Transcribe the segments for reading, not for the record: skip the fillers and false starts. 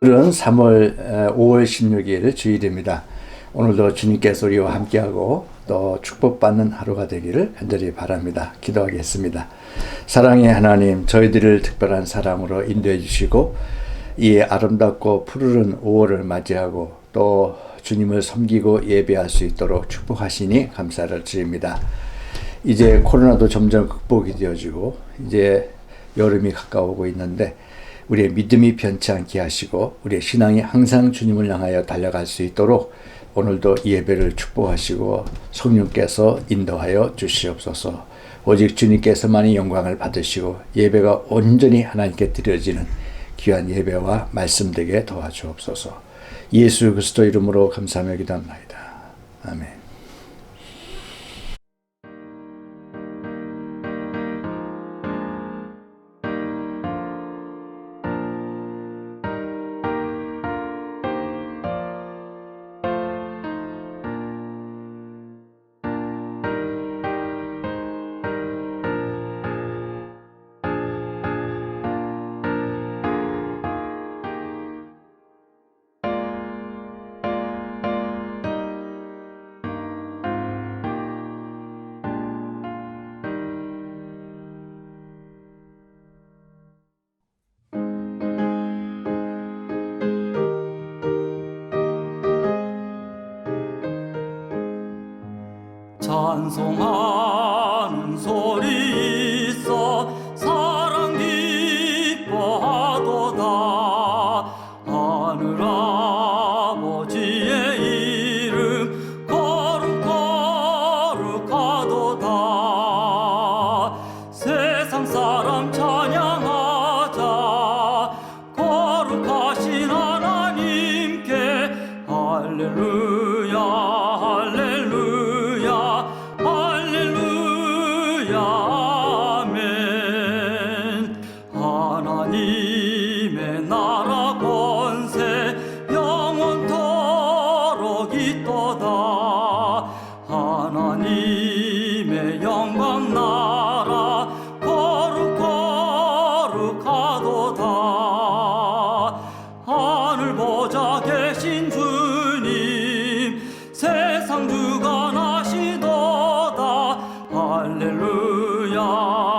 오늘은 5월 16일 주일입니다. 오늘도 주님께서 우리와 함께하고 또 축복받는 하루가 되기를 간절히 바랍니다. 기도하겠습니다. 사랑의 하나님, 저희들을 특별한 사랑으로 인도해 주시고 이 아름답고 푸르른 5월을 맞이하고 또 주님을 섬기고 예배할 수 있도록 축복하시니 감사를 드립니다. 이제 코로나도 점점 극복이 되어지고 이제 여름이 가까워오고 있는데 우리의 믿음이 변치 않게 하시고 우리의 신앙이 항상 주님을 향하여 달려갈 수 있도록 오늘도 예배를 축복하시고 성령께서 인도하여 주시옵소서. 오직 주님께서만이 영광을 받으시고 예배가 온전히 하나님께 드려지는 귀한 예배와 말씀 되게 도와주옵소서. 예수 그리스도 이름으로 감사하며 기도합나이다. 아멘. 찬송하는 소리 있어 사랑 기뻐하도다. 하늘 아버지의 이름 거룩하도다. 세상 사람 찬양하자. 거룩하신 하나님께 할렐루야 할렐루야 할렐루야 아멘. 하나님의 나라 권세 영원토록 있도다. 하나님의 영광 나라 거룩하도다. 하늘 보좌 계신 주님 세상 주관하시도다. 할렐루야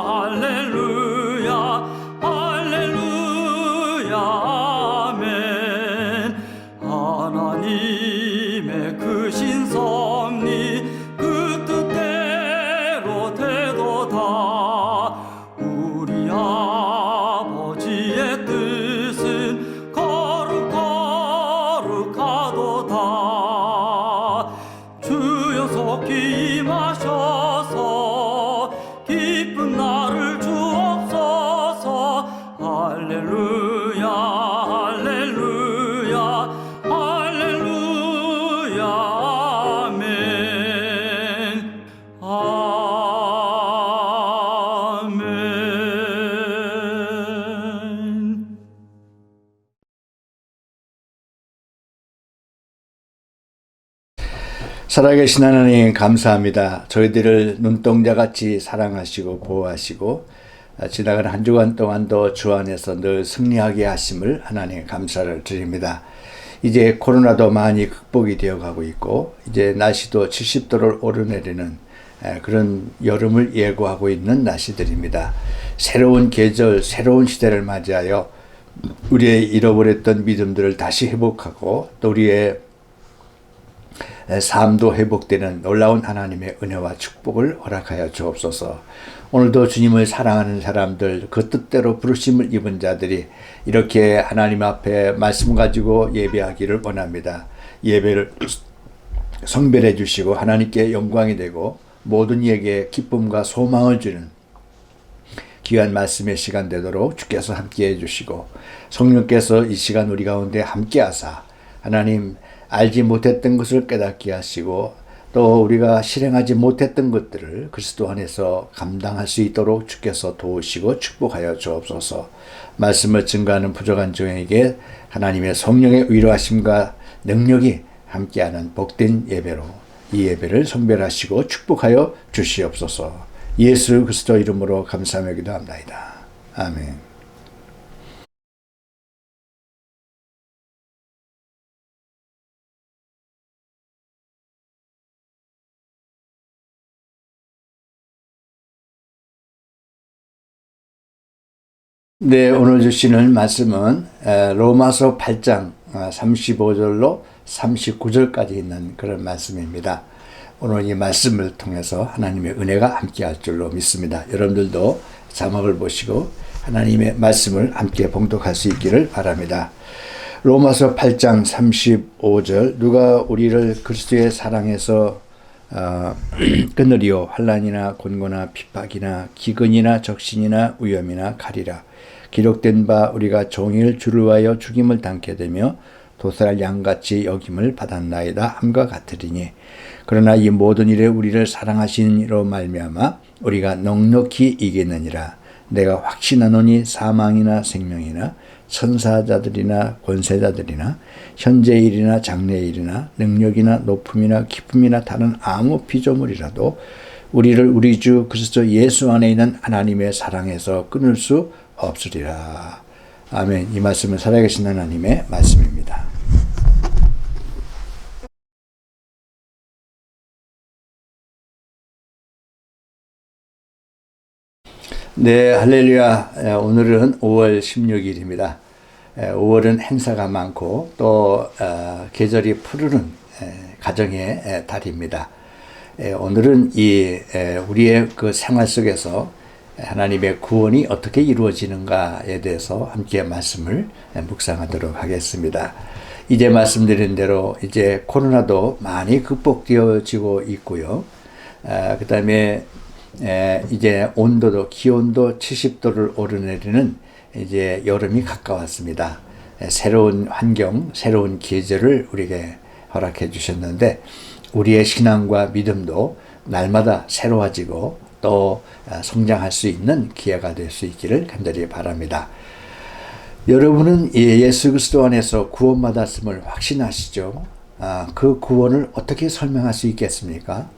할렐루야 할렐루야 아멘. 하나님의 크신 섭리 그 뜻대로 되도다. 우리 아버지의 뜻은 거룩하도다. 주여 속히 임하셔서 기쁜 날을 주옵소서. 할렐루야 할렐루야 할렐루야 아멘 아멘. 살아계신 하나님 감사합니다. 저희들을 눈동자같이 사랑하시고 보호하시고 지나간 한 주간 동안도 주 안에서 늘 승리하게 하심을 하나님 감사를 드립니다. 이제 코로나도 많이 극복이 되어가고 있고 이제 날씨도 70도를 오르내리는 그런 여름을 예고하고 있는 날씨들입니다. 새로운 계절, 새로운 시대를 맞이하여 우리의 잃어버렸던 믿음들을 다시 회복하고 또 우리의 삶도 회복되는 놀라운 하나님의 은혜와 축복을 허락하여 주옵소서. 오늘도 주님을 사랑하는 사람들, 그 뜻대로 부르심을 입은 자들이 이렇게 하나님 앞에 말씀 가지고 예배하기를 원합니다. 예배를 성별해 주시고 하나님께 영광이 되고 모든 이에게 기쁨과 소망을 주는 귀한 말씀의 시간 되도록 주께서 함께해 주시고 성령께서 이 시간 우리 가운데 함께하사 하나님 알지 못했던 것을 깨닫게 하시고 또 우리가 실행하지 못했던 것들을 그리스도 안에서 감당할 수 있도록 주께서 도우시고 축복하여 주옵소서. 말씀을 증거하는 부족한 종에게 하나님의 성령의 위로하심과 능력이 함께하는 복된 예배로 이 예배를 성별하시고 축복하여 주시옵소서. 예수 그리스도 이름으로 감사하며 기도합나이다. 아멘. 네, 오늘 주시는 말씀은 로마서 8장 35절로 39절까지 있는 그런 말씀입니다. 오늘 이 말씀을 통해서 하나님의 은혜가 함께할 줄로 믿습니다. 여러분들도 자막을 보시고 하나님의 말씀을 함께 봉독할 수 있기를 바랍니다. 로마서 8장 35절 누가 우리를 그리스도의 사랑에서 끊으리요 환난이나 곤고나 핍박이나 기근이나 적신이나 위험이나 칼이라 기록된 바 우리가 종일 주를 위하여 죽임을 당케 되며 도살할 양같이 여김을 받았나이다 함과 같으리니 그러나 이 모든 일에 우리를 사랑하신 이로 말미암아 우리가 넉넉히 이기느니라. 내가 확신하노니 사망이나 생명이나 천사자들이나 권세자들이나 현재일이나 장래일이나 능력이나 높음이나 기쁨이나 다른 아무 피조물이라도 우리를 우리 주 그리스도 예수 안에 있는 하나님의 사랑에서 끊을 수 없으리라. 아멘. 이 말씀은 살아계신 하나님의 말씀입니다. 네, 할렐루야. 오늘은 5월 16일입니다. 5월은 행사가 많고 또 계절이 푸르른 가정의 달입니다. 오늘은 우리의 그 생활 속에서 하나님의 구원이 어떻게 이루어지는가에 대해서 함께 말씀을 묵상하도록 하겠습니다. 이제 말씀드린 대로 이제 코로나도 많이 극복되어지고 있고요. 그 다음에 이제 기온도 70도를 오르내리는 이제 여름이 가까웠습니다. 새로운 환경, 새로운 계절을 우리에게 허락해 주셨는데 우리의 신앙과 믿음도 날마다 새로워지고 또 성장할 수 있는 기회가 될 수 있기를 간절히 바랍니다. 여러분은 예수 그리스도 안에서 구원받았음을 확신하시죠? 그 구원을 어떻게 설명할 수 있겠습니까?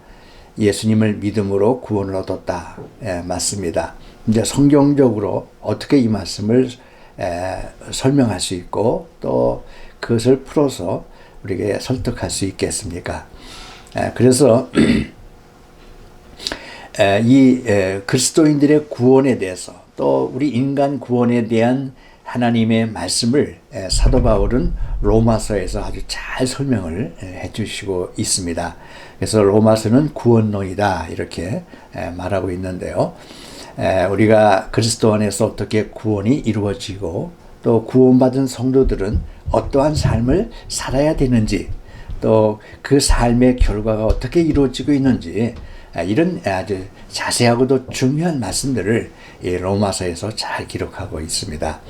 예수님을 믿음으로 구원을 얻었다. 맞습니다. 이제 성경적으로 어떻게 이 말씀을 설명할 수 있고 또 그것을 풀어서 우리에게 설득할 수 있겠습니까? 그래서 이 그리스도인들의 구원에 대해서 또 우리 인간 구원에 대한 하나님의 말씀을 사도 바울은 로마서에서 아주 잘 설명을 해주시고 있습니다. 그래서 로마서는 구원론이다 이렇게 말하고 있는데요. 우리가 그리스도 안에서 어떻게 구원이 이루어지고 또 구원받은 성도들은 어떠한 삶을 살아야 되는지 또 그 삶의 결과가 어떻게 이루어지고 있는지 이런 아주 자세하고도 중요한 말씀들을 이 로마서에서 잘 기록하고 있습니다.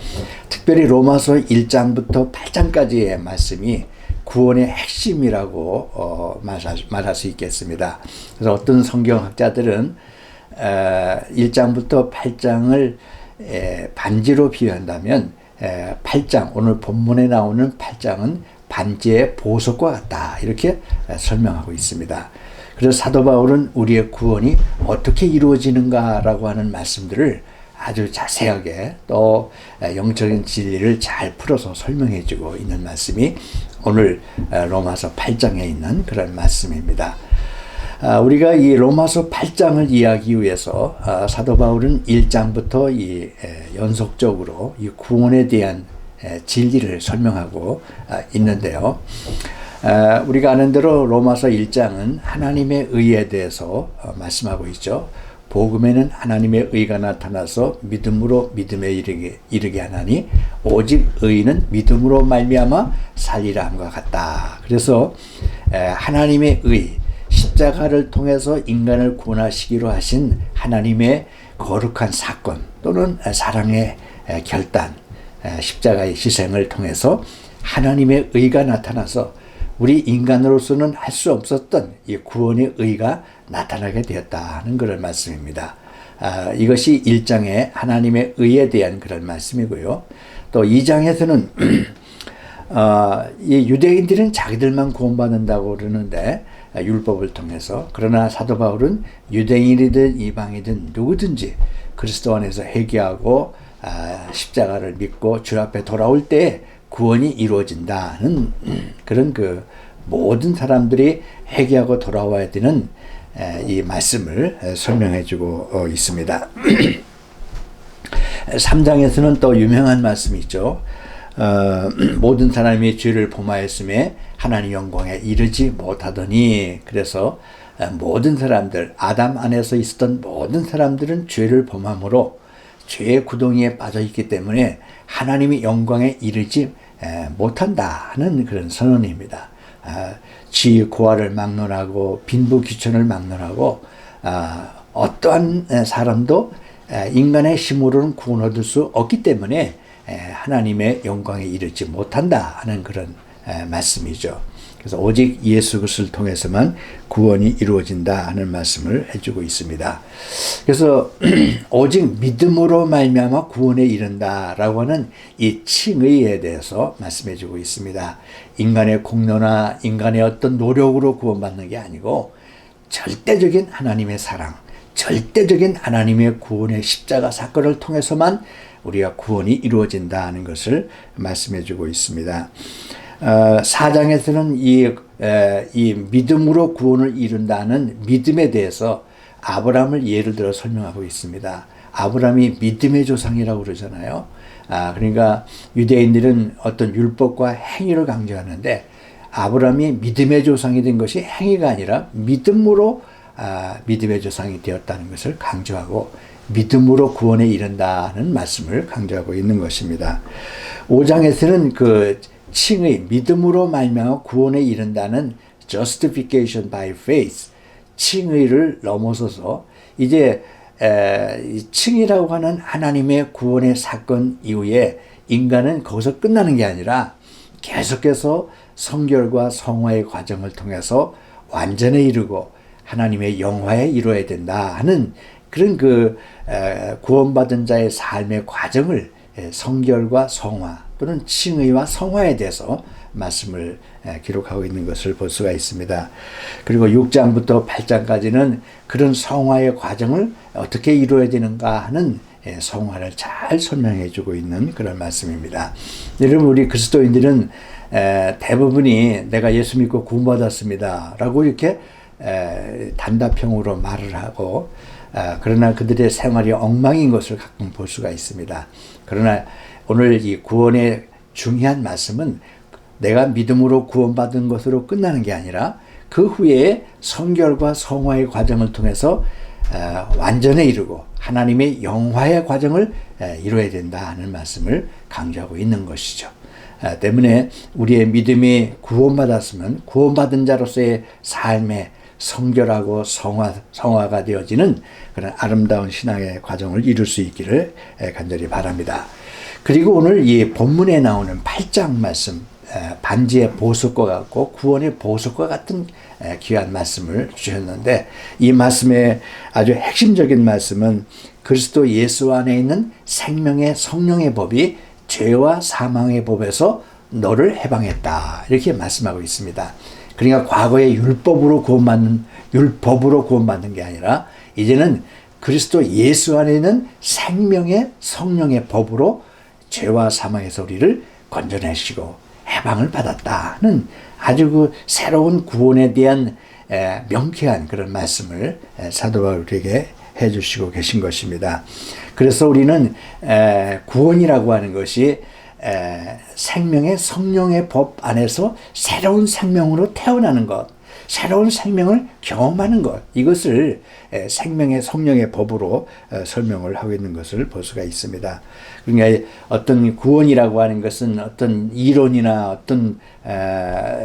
특별히 로마서 1장부터 8장까지의 말씀이 구원의 핵심이라고 말할 수 있겠습니다. 그래서 어떤 성경학자들은 1장부터 8장을 반지로 비유한다면 8장, 오늘 본문에 나오는 8장은 반지의 보석과 같다 이렇게 설명하고 있습니다. 그래서 사도 바울은 우리의 구원이 어떻게 이루어지는가라고 하는 말씀들을 아주 자세하게 또 영적인 진리를 잘 풀어서 설명해 주고 있는 말씀이 오늘 로마서 8장에 있는 그런 말씀입니다. 우리가 이 로마서 8장을 이해하기 위해서 사도 바울은 1장부터 연속적으로 이 구원에 대한 진리를 설명하고 있는데요. 우리가 아는 대로 로마서 1장은 하나님의 의에 대해서 말씀하고 있죠. 복음에는 하나님의 의가 나타나서 믿음으로 믿음에 이르게 하나니 오직 의인은 믿음으로 말미암아 살리라 함과 같다. 그래서 하나님의 의, 십자가를 통해서 인간을 구원하시기로 하신 하나님의 거룩한 사건 또는 사랑의 결단, 십자가의 희생을 통해서 하나님의 의가 나타나서 우리 인간으로서는 할 수 없었던 이 구원의 의가 나타나게 되었다는 그런 말씀입니다. 이것이 1장의 하나님의 의에 대한 그런 말씀이고요. 또 2장에서는 이 유대인들은 자기들만 구원받는다고 그러는데 율법을 통해서 그러나 사도 바울은 유대인이든 이방이든 누구든지 그리스도 안에서 회개하고 십자가를 믿고 주 앞에 돌아올 때 구원이 이루어진다는 그런 그 모든 사람들이 회개하고 돌아와야 되는 이 말씀을 설명해 주고 있습니다. 3장에서는 또 유명한 말씀이 있죠. 모든 사람이 죄를 범하였음에 하나님 영광에 이르지 못하더니, 그래서 모든 사람들, 아담 안에서 있었던 모든 사람들은 죄를 범함으로 죄의 구덩이에 빠져 있기 때문에 하나님의 영광에 이르지 못한다는 그런 선언입니다. 지 고아를 막론하고 빈부귀천을 막론하고 어떠한 사람도 인간의 힘으로는 구원 얻을 수 없기 때문에 하나님의 영광에 이르지 못한다 하는 그런 말씀이죠. 그래서 오직 예수 그리스도를 통해서만 구원이 이루어진다 하는 말씀을 해주고 있습니다. 그래서 오직 믿음으로 말미암아 구원에 이른다라고 하는 이 칭의에 대해서 말씀해주고 있습니다. 인간의 공로나 인간의 어떤 노력으로 구원받는 게 아니고 절대적인 하나님의 사랑, 절대적인 하나님의 구원의 십자가 사건을 통해서만 우리가 구원이 이루어진다는 것을 말씀해주고 있습니다. 4장에서는 이 믿음으로 구원을 이룬다는 믿음에 대해서 아브라함을 예를 들어 설명하고 있습니다. 아브라함이 믿음의 조상이라고 그러잖아요. 그러니까 유대인들은 어떤 율법과 행위를 강조하는데 아브라함이 믿음의 조상이 된 것이 행위가 아니라 믿음으로 믿음의 조상이 되었다는 것을 강조하고 믿음으로 구원에 이른다는 말씀을 강조하고 있는 것입니다. 5장에서는 그 칭의, 믿음으로 말미암아 구원에 이른다는 justification by faith, 칭의를 넘어서서 이제 칭이라고 하는 하나님의 구원의 사건 이후에 인간은 거기서 끝나는 게 아니라 계속해서 성결과 성화의 과정을 통해서 완전에 이르고 하나님의 영화에 이루어야 된다 하는 그런 구원받은 자의 삶의 과정을 성결과 성화 또는 칭의와 성화에 대해서 말씀을 기록하고 있는 것을 볼 수가 있습니다. 그리고 6장부터 8장까지는 그런 성화의 과정을 어떻게 이루어야 되는가 하는 성화를 잘 설명해 주고 있는 그런 말씀입니다. 여러분, 우리 그리스도인들은 대부분이 내가 예수 믿고 구원받았습니다 라고 이렇게 단답형으로 말을 하고 그러나 그들의 생활이 엉망인 것을 가끔 볼 수가 있습니다. 그러나 오늘 이 구원의 중요한 말씀은 내가 믿음으로 구원받은 것으로 끝나는 게 아니라 그 후에 성결과 성화의 과정을 통해서 완전에 이르고 하나님의 영화의 과정을 이루어야 된다 하는 말씀을 강조하고 있는 것이죠. 때문에 우리의 믿음이 구원받았으면 구원받은 자로서의 삶에 성결하고 성화가 되어지는 그런 아름다운 신앙의 과정을 이룰 수 있기를 간절히 바랍니다. 그리고 오늘 이 본문에 나오는 8장 말씀, 반지의 보석과 같고 구원의 보석과 같은 귀한 말씀을 주셨는데 이 말씀의 아주 핵심적인 말씀은 그리스도 예수 안에 있는 생명의 성령의 법이 죄와 사망의 법에서 너를 해방했다 이렇게 말씀하고 있습니다. 그러니까 과거에 율법으로 구원받는 게 아니라 이제는 그리스도 예수 안에 있는 생명의 성령의 법으로 죄와 사망에서 우리를 건져내시고 해방을 받았다는 아주 그 새로운 구원에 대한 명쾌한 그런 말씀을 사도 바울에게 해주시고 계신 것입니다. 그래서 우리는 구원이라고 하는 것이 생명의 성령의 법 안에서 새로운 생명으로 태어나는 것, 새로운 생명을 경험하는 것, 이것을 생명의 성령의 법으로 설명을 하고 있는 것을 볼 수가 있습니다. 그러니까 어떤 구원이라고 하는 것은 어떤 이론이나 어떤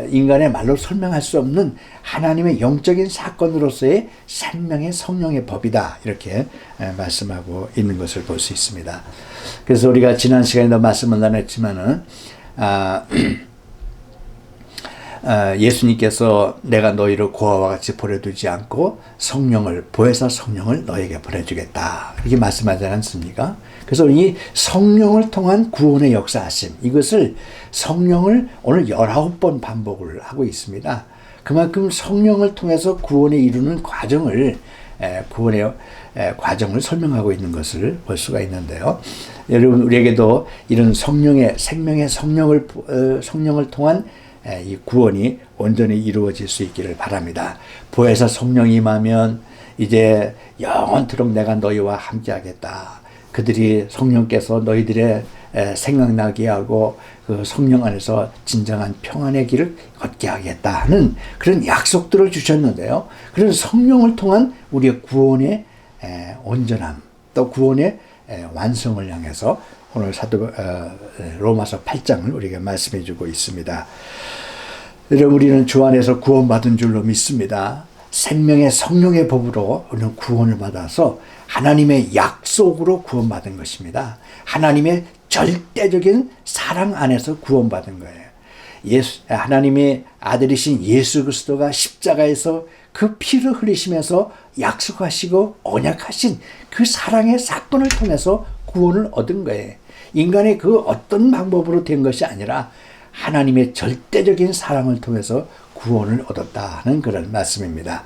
인간의 말로 설명할 수 없는 하나님의 영적인 사건으로서의 생명의 성령의 법이다 이렇게 말씀하고 있는 것을 볼 수 있습니다. 그래서 우리가 지난 시간에도 말씀을 나눴지만은 예수님께서 내가 너희를 고아와 같이 보내두지 않고 보혜사 성령을 너에게 보내주겠다 이렇게 말씀하지 않습니까? 그래서 이 성령을 통한 구원의 역사하심, 이것을 성령을 오늘 19번 반복을 하고 있습니다. 그만큼 성령을 통해서 구원에 이루는 과정을 구원의 과정을 설명하고 있는 것을 볼 수가 있는데요. 여러분, 우리에게도 이런 성령의 생명의 성령을 통한 이 구원이 온전히 이루어질 수 있기를 바랍니다. 보혜사 성령이 임하면 이제 영원토록 내가 너희와 함께 하겠다. 그들이 성령께서 너희들의 생각나게 하고 그 성령 안에서 진정한 평안의 길을 걷게 하겠다 하는 그런 약속들을 주셨는데요. 그런 성령을 통한 우리의 구원의 온전함, 또 구원의 완성을 향해서 오늘 로마서 8장을 우리에게 말씀해 주고 있습니다. 여러분, 우리는 주 안에서 구원받은 줄로 믿습니다. 생명의 성령의 법으로 우리는 구원을 받아서 하나님의 약속으로 구원받은 것입니다. 하나님의 절대적인 사랑 안에서 구원받은 거예요. 하나님의 아들이신 예수 그리스도가 십자가에서 그 피를 흘리시면서 약속하시고 언약하신 그 사랑의 사건을 통해서 구원을 얻은 거예요. 인간의 그 어떤 방법으로 된 것이 아니라 하나님의 절대적인 사랑을 통해서 구원을 얻었다 하는 그런 말씀입니다.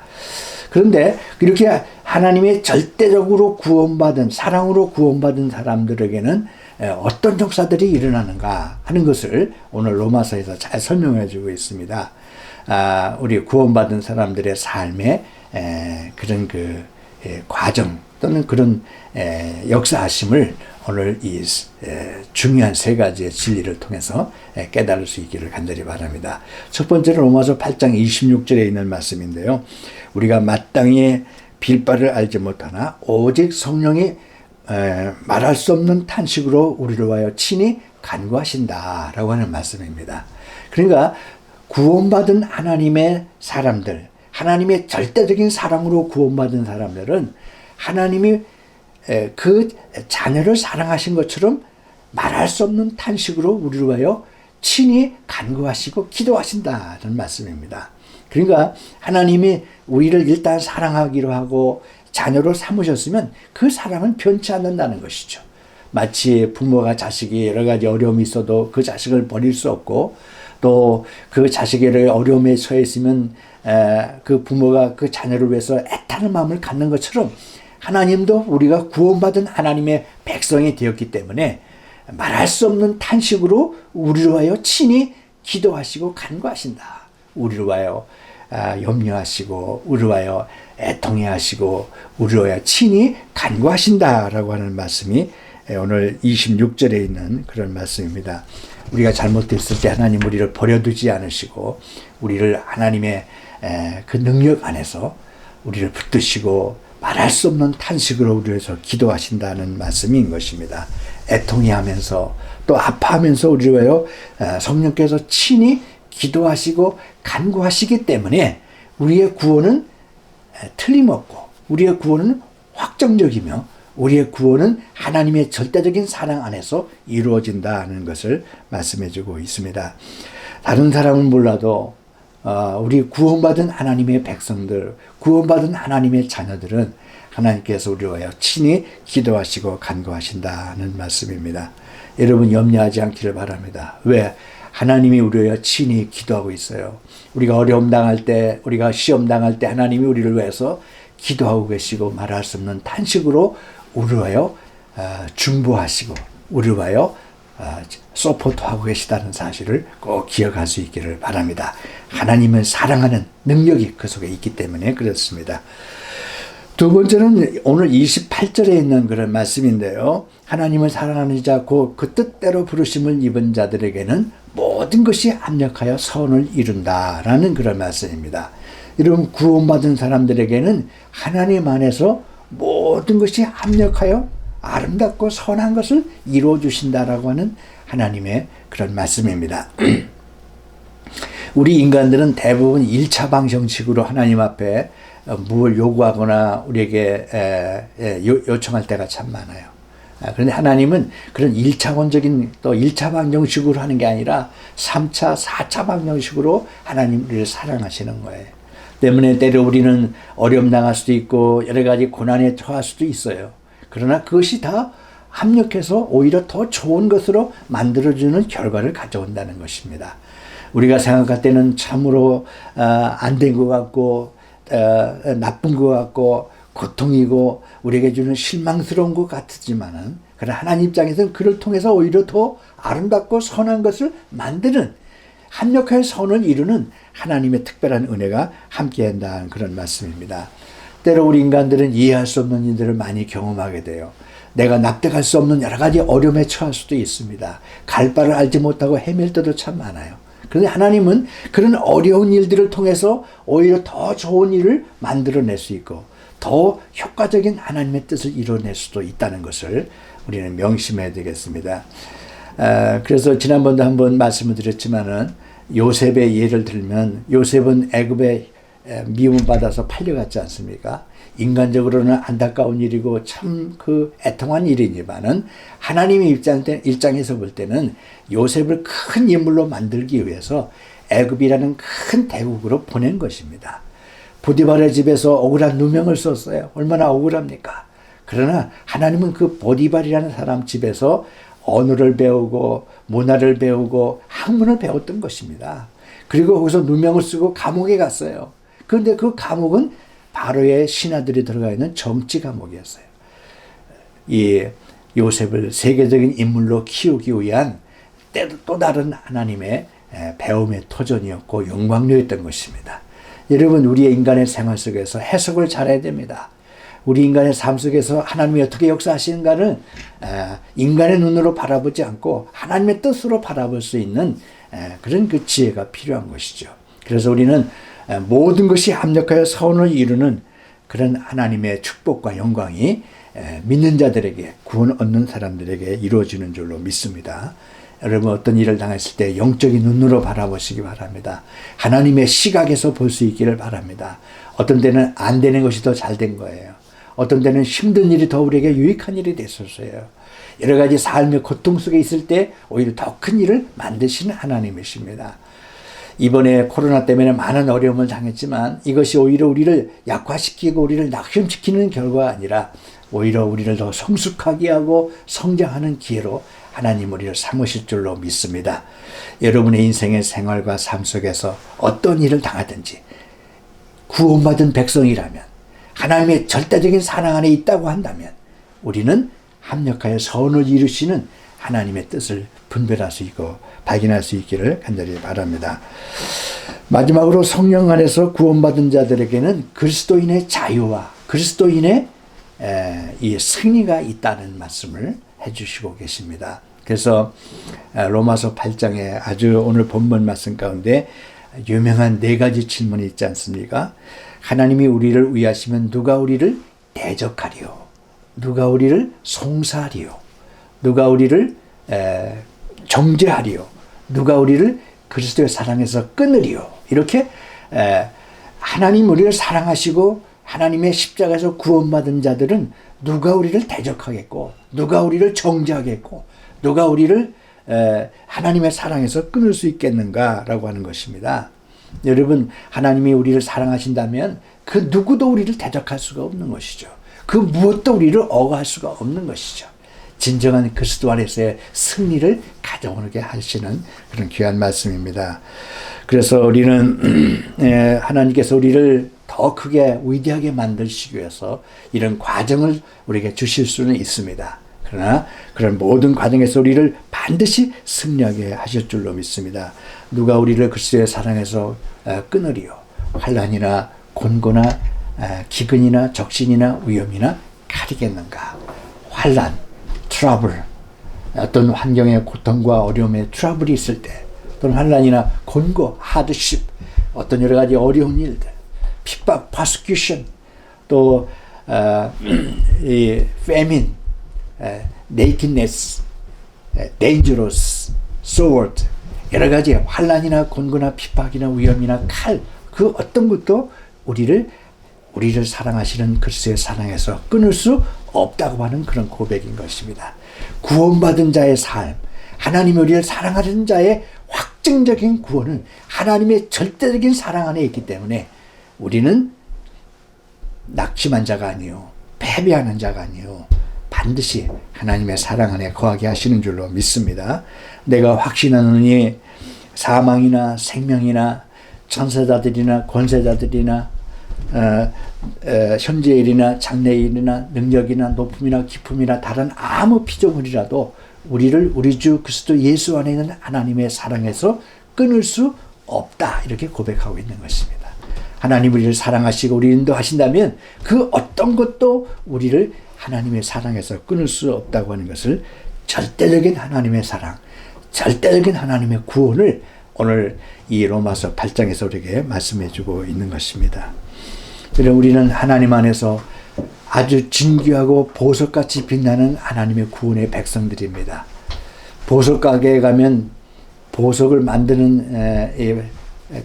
그런데 이렇게 하나님의 절대적으로 구원받은, 사랑으로 구원받은 사람들에게는 어떤 역사들이 일어나는가 하는 것을 오늘 로마서에서 잘 설명해 주고 있습니다. 우리 구원받은 사람들의 삶의 그런 과정 또는 그런 역사하심을 오늘 이 중요한 세 가지의 진리를 통해서 깨달을 수 있기를 간절히 바랍니다. 첫 번째는 로마서 8장 26절에 있는 말씀인데요. 우리가 마땅히 빌 바를 알지 못하나 오직 성령이 말할 수 없는 탄식으로 우리를 위하여 친히 간구하신다라고 하는 말씀입니다. 그러니까 구원받은 하나님의 사람들, 하나님의 절대적인 사랑으로 구원받은 사람들은 하나님이 그 자녀를 사랑하신 것처럼 말할 수 없는 탄식으로 우리를 위하여 친히 간구하시고 기도하신다는 말씀입니다. 그러니까 하나님이 우리를 일단 사랑하기로 하고 자녀로 삼으셨으면 그 사랑은 변치 않는다는 것이죠. 마치 부모가 자식이 여러 가지 어려움이 있어도 그 자식을 버릴 수 없고, 또 그 자식의 어려움에 처해 있으면 그 부모가 그 자녀를 위해서 애타는 마음을 갖는 것처럼 하나님도 우리가 구원받은 하나님의 백성이 되었기 때문에 말할 수 없는 탄식으로 우리를 위하여 친히 기도하시고 간구하신다. 우리를 위하여 염려하시고 우리를 위하여 애통해 하시고 우리를 위하여 친히 간구하신다라고 하는 말씀이 오늘 26절에 있는 그런 말씀입니다. 우리가 잘못했을 때 하나님 우리를 버려두지 않으시고 우리를 하나님의 그 능력 안에서 우리를 붙드시고 말할 수 없는 탄식으로 우리를 위해서 기도하신다는 말씀인 것입니다. 애통해 하면서 또 아파하면서 우리를 위하여 성령께서 친히 기도하시고 간구하시기 때문에 우리의 구원은 틀림없고 우리의 구원은 확정적이며 우리의 구원은 하나님의 절대적인 사랑 안에서 이루어진다는 것을 말씀해 주고 있습니다. 다른 사람은 몰라도 우리 구원받은 하나님의 백성들, 구원받은 하나님의 자녀들은 하나님께서 우리를 위하여 친히 기도하시고 간구하신다는 말씀입니다. 여러분 염려하지 않기를 바랍니다. 왜? 하나님이 우리를 위하여 친히 기도하고 있어요. 우리가 어려움 당할 때, 우리가 시험 당할 때 하나님이 우리를 위해서 기도하고 계시고 말할 수 없는 탄식으로 우리를 위하여 중보하시고 우리를 위하여 서포트하고 계시다는 사실을 꼭 기억할 수 있기를 바랍니다. 하나님을 사랑하는 능력이 그 속에 있기 때문에 그렇습니다. 두 번째는 오늘 28절에 있는 그런 말씀인데요. 하나님을 사랑하는 자 곧 그 뜻대로 부르심을 입은 자들에게는 모든 것이 합력하여 선을 이룬다라는 그런 말씀입니다. 여러분 구원받은 사람들에게는 하나님 안에서 모든 것이 합력하여 아름답고 선한 것을 이루어 주신다라고 하는 하나님의 그런 말씀입니다. 우리 인간들은 대부분 1차 방정식으로 하나님 앞에 무엇을 요구하거나 우리에게 요청할 때가 참 많아요. 그런데 하나님은 그런 1차원적인 또 1차 방정식으로 하는 게 아니라 3차, 4차 방정식으로 하나님 우리를 사랑하시는 거예요. 때문에 때로 우리는 어려움 당할 수도 있고 여러 가지 고난에 처할 수도 있어요. 그러나 그것이 다 합력해서 오히려 더 좋은 것으로 만들어주는 결과를 가져온다는 것입니다. 우리가 생각할 때는 참으로 안 된 것 같고 나쁜 것 같고 고통이고 우리에게 주는 실망스러운 것 같지만은 그러나 하나님 입장에서는 그를 통해서 오히려 더 아름답고 선한 것을 만드는 합력하여 선을 이루는 하나님의 특별한 은혜가 함께한다는 그런 말씀입니다. 때로 우리 인간들은 이해할 수 없는 일들을 많이 경험하게 돼요. 내가 납득할 수 없는 여러 가지 어려움에 처할 수도 있습니다. 갈 바를 알지 못하고 헤맬 때도 참 많아요. 그런데 하나님은 그런 어려운 일들을 통해서 오히려 더 좋은 일을 만들어낼 수 있고 더 효과적인 하나님의 뜻을 이뤄낼 수도 있다는 것을 우리는 명심해야 되겠습니다. 그래서 지난번도 한번 말씀을 드렸지만은 요셉의 예를 들면 요셉은 애굽에 미움받아서 팔려갔지 않습니까? 인간적으로는 안타까운 일이고 참 그 애통한 일이지만은 하나님의 입장에서 볼 때는 요셉을 큰 인물로 만들기 위해서 애굽이라는 큰 대국으로 보낸 것입니다. 보디발의 집에서 억울한 누명을 썼어요. 얼마나 억울합니까? 그러나 하나님은 그 보디발이라는 사람 집에서 언어를 배우고 문화를 배우고 학문을 배웠던 것입니다. 그리고 거기서 누명을 쓰고 감옥에 갔어요. 그런데 그 감옥은 바로의 신하들이 들어가 있는 정치 감옥이었어요. 이 요셉을 세계적인 인물로 키우기 위한 또 다른 하나님의 배움의 터전이었고 영광로였던 것입니다. 여러분, 우리의 인간의 생활 속에서 해석을 잘해야 됩니다. 우리 인간의 삶 속에서 하나님이 어떻게 역사하시는가를 인간의 눈으로 바라보지 않고 하나님의 뜻으로 바라볼 수 있는 그런 그 지혜가 필요한 것이죠. 그래서 우리는 모든 것이 합력하여 선을 이루는 그런 하나님의 축복과 영광이 믿는 자들에게, 구원 얻는 사람들에게 이루어지는 줄로 믿습니다. 여러분, 어떤 일을 당했을 때 영적인 눈으로 바라보시기 바랍니다. 하나님의 시각에서 볼 수 있기를 바랍니다. 어떤 때는 안 되는 것이 더 잘 된 거예요. 어떤 때는 힘든 일이 더 우리에게 유익한 일이 됐었어요. 여러 가지 삶의 고통 속에 있을 때 오히려 더 큰 일을 만드시는 하나님이십니다. 이번에 코로나 때문에 많은 어려움을 당했지만 이것이 오히려 우리를 약화시키고 우리를 낙심시키는 결과가 아니라 오히려 우리를 더 성숙하게 하고 성장하는 기회로 하나님 우리를 삼으실 줄로 믿습니다. 여러분의 인생의 생활과 삶 속에서 어떤 일을 당하든지 구원받은 백성이라면, 하나님의 절대적인 사랑 안에 있다고 한다면 우리는 합력하여 선을 이루시는 하나님의 뜻을 분별할 수 있고 발견할 수 있기를 간절히 바랍니다. 마지막으로 성령 안에서 구원받은 자들에게는 그리스도인의 자유와 그리스도인의 이 승리가 있다는 말씀을 해주시고 계십니다. 그래서 로마서 8장에 아주 오늘 본문 말씀 가운데 유명한 4가지 질문이 있지 않습니까? 하나님이 우리를 위하시면 누가 우리를 대적하리요? 누가 우리를 송사하리요? 누가 우리를 정죄하리요? 누가 우리를 그리스도의 사랑에서 끊으리요? 이렇게 하나님 우리를 사랑하시고 하나님의 십자가에서 구원받은 자들은 누가 우리를 대적하겠고 누가 우리를 정죄하겠고 누가 우리를 하나님의 사랑에서 끊을 수 있겠는가라고 하는 것입니다. 여러분, 하나님이 우리를 사랑하신다면 그 누구도 우리를 대적할 수가 없는 것이죠. 그 무엇도 우리를 억압할 수가 없는 것이죠. 진정한 그리스도 안에서의 승리를 가져오게 하시는 그런 귀한 말씀입니다. 그래서 우리는 하나님께서 우리를 더 크게 위대하게 만드시기 위해서 이런 과정을 우리에게 주실 수는 있습니다. 그러나 그런 모든 과정에서 우리를 반드시 승리하게 하실 줄로 믿습니다. 누가 우리를 그리스도의 사랑에서 끊으리요? 환난이나 곤고나 기근이나 적신이나 위험이나 칼이겠는가? 환난, 트러블, 어떤 환경의 고통과 어려움의 트러블이 있을 때, 또는 환난이나 곤고, 하드십, 어떤 여러 가지 어려운 일들, 핍박, persecution, 또 이 famine, nakedness, dangerous, sword, 여러 가지 환난이나 곤고나 핍박이나 위험이나 칼, 그 어떤 것도 우리를 사랑하시는 그리스도의 사랑에서 끊을 수 없다고 하는 그런 고백인 것입니다. 구원받은 자의 삶, 하나님이 우리를 사랑하는 자의 확증적인 구원은 하나님의 절대적인 사랑 안에 있기 때문에 우리는 낙심한 자가 아니요, 패배하는 자가 아니요, 반드시 하나님의 사랑 안에 거하게 하시는 줄로 믿습니다. 내가 확신하노니 사망이나 생명이나 천사자들이나 권세자들이나 현재일이나 장래일이나 능력이나 높음이나 깊음이나 다른 아무 피조물이라도 우리를 우리 주 그리스도 예수 안에 있는 하나님의 사랑에서 끊을 수 없다, 이렇게 고백하고 있는 것입니다. 하나님 우리를 사랑하시고 우리를 인도하신다면 그 어떤 것도 우리를 하나님의 사랑에서 끊을 수 없다고 하는 것을, 절대적인 하나님의 사랑, 절대적인 하나님의 구원을 오늘 이 로마서 8장에서 우리에게 말씀해 주고 있는 것입니다. 그래서 우리는 하나님 안에서 아주 진귀하고 보석같이 빛나는 하나님의 구원의 백성들입니다. 보석 가게에 가면 보석을 만드는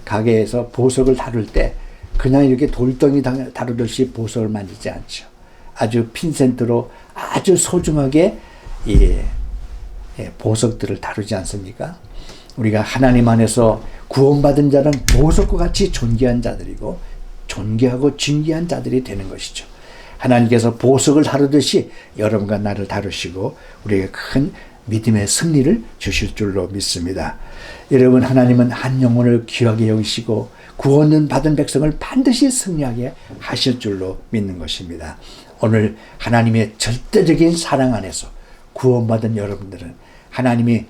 가게에서 보석을 다룰 때 그냥 이렇게 돌덩이 다루듯이 보석을 만들지 않죠. 아주 핀센트로 아주 소중하게 보석들을 다루지 않습니까? 우리가 하나님 안에서 구원받은 자는 보석과 같이 존귀한 자들이고 존귀하고 진귀한 자들이 되는 것이죠. 하나님께서 보석을 다루듯이 여러분과 나를 다루시고 우리에게 큰 믿음의 승리를 주실 줄로 믿습니다. 여러분, 하나님은 한 영혼을 귀하게 여기시고 구원을 받은 백성을 반드시 승리하게 하실 줄로 믿는 것입니다. 오늘 하나님의 절대적인 사랑 안에서 구원받은 여러분들은 하나님이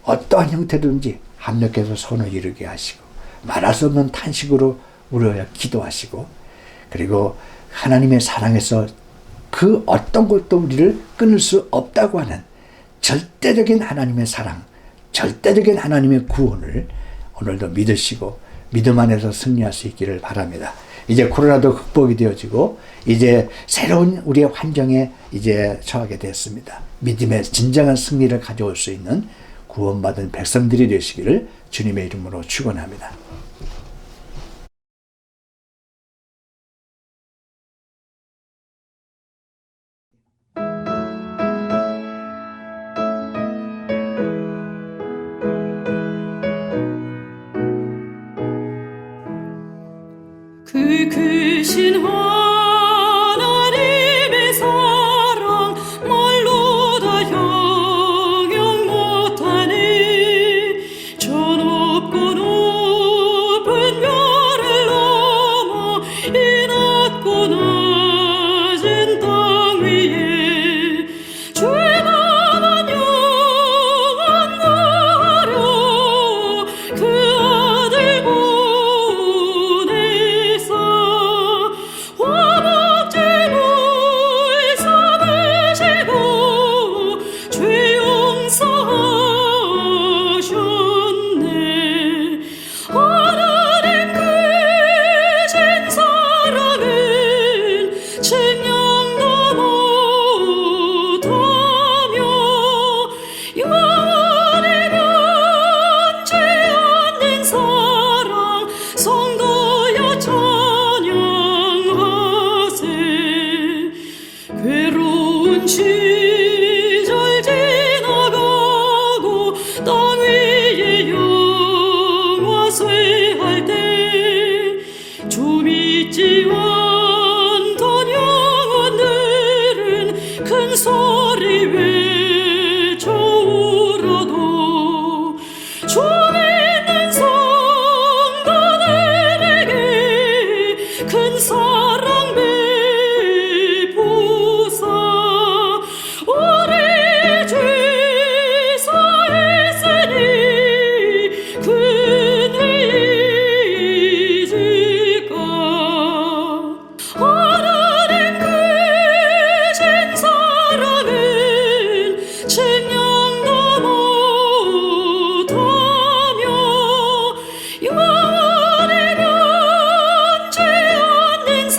어떠한 형태든지 합력해서 손을 이루게 하시고 말할 수 없는 탄식으로 우려야 기도하시고, 그리고 하나님의 사랑에서 그 어떤 것도 우리를 끊을 수 없다고 하는 절대적인 하나님의 사랑, 절대적인 하나님의 구원을 오늘도 믿으시고 믿음 안에서 승리할 수 있기를 바랍니다. 이제 코로나도 극복이 되어지고 이제 새로운 우리의 환경에 이제 처하게 됐습니다. 믿음의 진정한 승리를 가져올 수 있는 구원받은 백성들이 되시기를 주님의 이름으로 축원합니다. 그 크신 하나님의 사랑 말로 다 형용 못하니, 저 높고 높은 별을 넘어 이 낮고 낮은 땅 위에 죄만한 영원 나려 그 아들 괴로운 시절 지나가고 땅 위에 영화 쇠할 때 좀 잊지 않던 영혼들은 큰 소리 외쳐 울어도 좀 있는 성도들에게 큰 사랑 영원히 변치 않는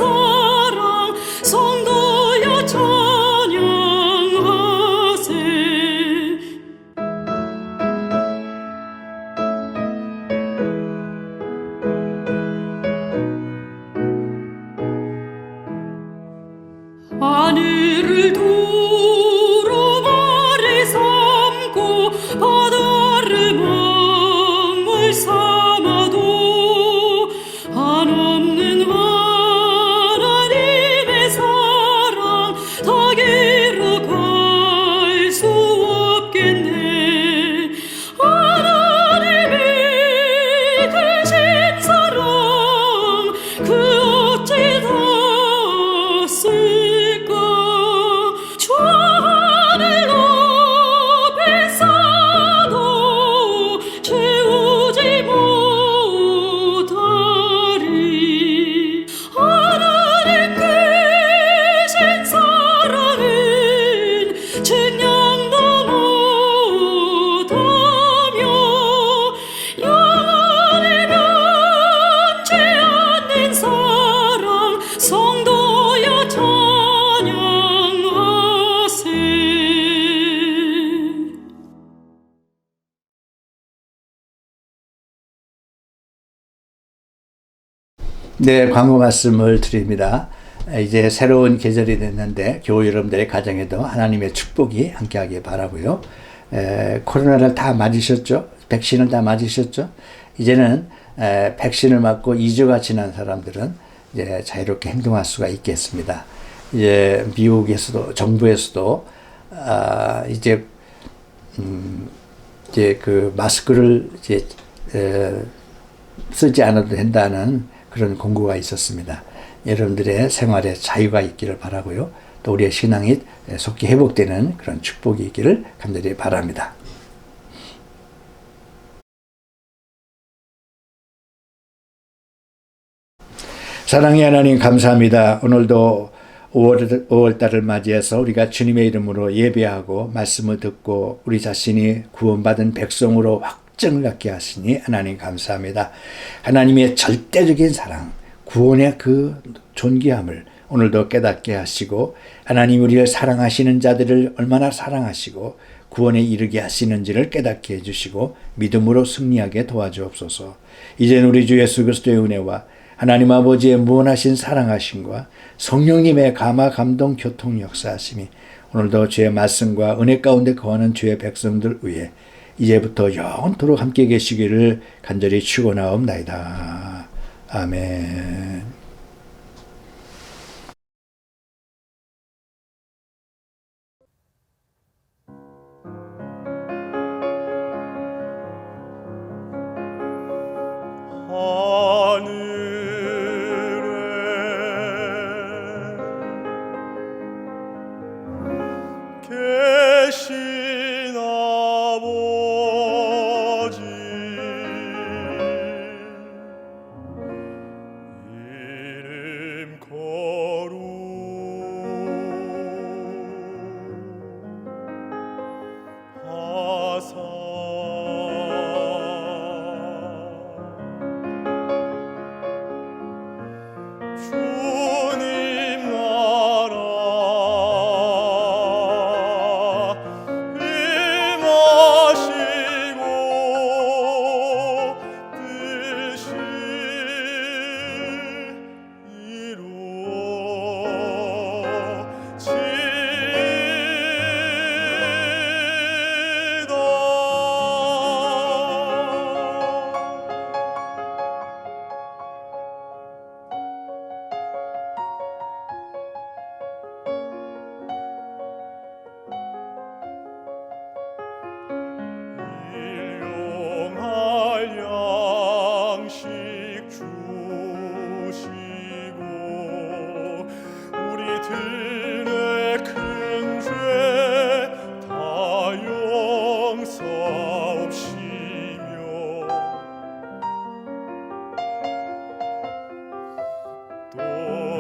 네, 광고 말씀을 드립니다. 이제 새로운 계절이 됐는데 교우 여러분들의 가정에도 하나님의 축복이 함께하길 바라고요. 코로나를 다 맞으셨죠? 백신을 다 맞으셨죠? 이제는 백신을 맞고 2주가 지난 사람들은 이제 자유롭게 행동할 수가 있겠습니다. 이제 미국에서도 정부에서도 이제 그 마스크를 이제 쓰지 않아도 된다는 그런 공고가 있었습니다. 여러분들의 생활에 자유가 있기를 바라고요. 또 우리의 신앙이 속히 회복되는 그런 축복이 있기를 간절히 바랍니다. 사랑의 하나님 감사합니다. 오늘도 5월달을 맞이해서 우리가 주님의 이름으로 예배하고 말씀을 듣고 우리 자신이 구원받은 백성으로 확증을 갖게 하시니 하나님 감사합니다. 하나님의 절대적인 사랑, 구원의 그 존귀함을 오늘도 깨닫게 하시고 하나님 우리를 사랑하시는 자들을 얼마나 사랑하시고 구원에 이르게 하시는지를 깨닫게 해주시고 믿음으로 승리하게 도와주옵소서. 이제는 우리 주 예수 그리스도의 은혜와 하나님 아버지의 무한하신 사랑하심과 성령님의 감화 감동 교통 역사하심이 오늘도 주의 말씀과 은혜 가운데 거하는 주의 백성들 위해 이제부터 영원토록 함께 계시기를 간절히 축원하옵나이다. 아멘. 계신 아버지 이름 거룩하사 주님 나라 임하시고 뜻이 일용할 양식 주시고 우리들의 큰 죄 다 용서옵시며 또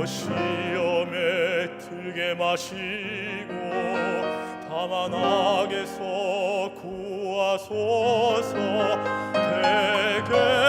시험에 들게 마시고 다만 악에서 구하소서. 대개